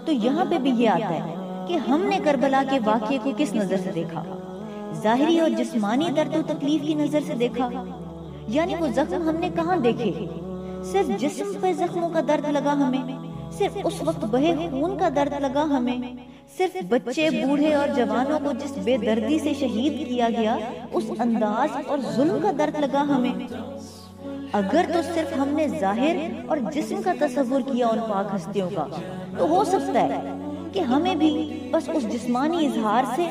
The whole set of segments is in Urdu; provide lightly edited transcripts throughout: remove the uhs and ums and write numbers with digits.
تو یہاں پہ بھی یہ آتا ہے کہ ہم نے کربلا کے واقعے کو کس نظر سے دیکھا؟ ظاہری اور جسمانی درد و تکلیف کی نظر سے دیکھا، یعنی وہ زخم ہم نے کہاں دیکھے؟ صرف جسم پہ زخموں کا درد لگا ہمیں، صرف اس وقت بہے خون کا درد لگا ہمیں، صرف بچے بوڑھے اور جوانوں کو جس بے دردی سے شہید کیا گیا اس انداز اور ظلم کا درد لگا ہمیں۔ اگر تو صرف ہم نے ظاہر اور جسم کا تصور کیا ان پاک ہستیوں کا، تو ہو سکتا ہے کہ ہمیں بھی بس اس جسمانی اظہار سے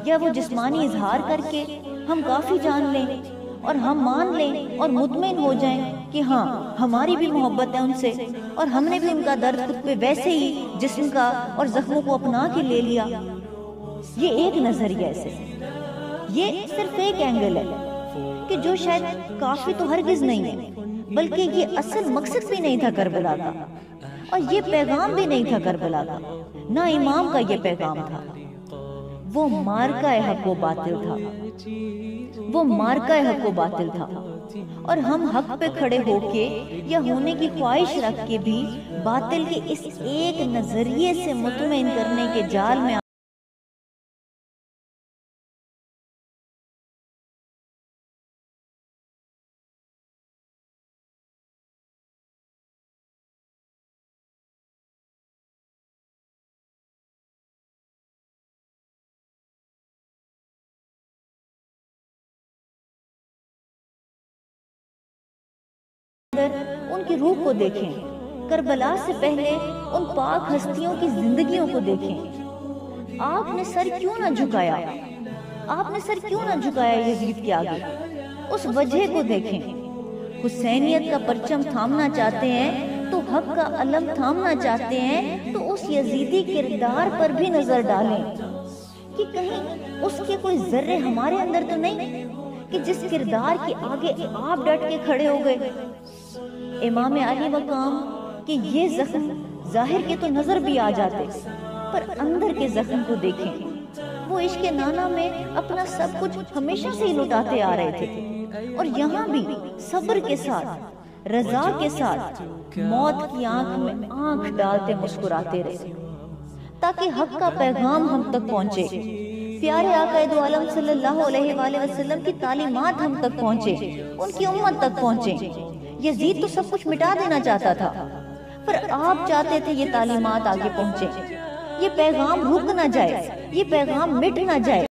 یا وہ جسمانی اظہار کر کے ہم کافی جان لیں اور ہم مان لیں اور مطمئن ہو جائیں کہ ہاں ہماری بھی محبت ہے ان سے اور ہم نے بھی ان کا درد خود پہ ویسے ہی جسم کا اور زخموں کو اپنا کے لے لیا۔ یہ ایک نظریہ ہے، یہ صرف ایک اینگل ہے کہ جو شاید کافی تو ہرگز نہیں ہے، بلکہ یہ اصل مقصد بھی نہیں تھا کربلا کا، اور یہ پیغام بھی نہیں تھا کربلا کا، نہ امام کا یہ پیغام تھا۔ وہ مارکہ حق و باطل تھا، وہ مارکہ حق و باطل تھا، اور ہم حق پہ کھڑے ہو کے یا ہونے کی خواہش رکھ کے بھی باطل کے اس ایک نظریے سے مطمئن کرنے کے جال میں ان کی روح کو دیکھیں، کربلا سے پہلے ان پاک ہستیوں کی زندگیوں کو دیکھیں۔ آپ نے سر کیوں نہ جھکایا؟ آپ نے سر کیوں نہ جھکایا یزید کے آگے؟ اس وجہ کو دیکھیں۔ حسینیت کا پرچم تھامنا چاہتے ہیں تو حق کا علم تھامنا چاہتے ہیں تو اس یزیدی کردار پر بھی نظر ڈالیں کہ کہیں اس کے کوئی ذرے ہمارے اندر تو نہیں کہ جس کردار کے آگے آپ ڈٹ کے کھڑے ہو گئے۔ امام علی مقام کہ یہ زخم ظاہر کے تو نظر بھی آ جاتے، پر اندر کے زخم کو دیکھیں۔ وہ عشق نانا میں اپنا سب کچھ ہمیشہ سے ہی لٹاتے آ رہے تھے، اور یہاں بھی صبر کے ساتھ، رضا کے ساتھ، موت کی آنکھ میں آنکھ ڈالتے مسکراتے رہے تاکہ حق کا پیغام ہم تک پہنچے، پیارے آقا دو عالم صلی اللہ علیہ وآلہ وسلم کی تعلیمات ہم تک پہنچے، ان کی امت تک پہنچے۔ یزید تو سب کچھ مٹا دینا چاہتا تھا، پر آپ چاہتے تھے یہ تعلیمات آگے پہنچے، یہ پیغام رک نہ جائے، یہ پیغام مٹ نہ جائے۔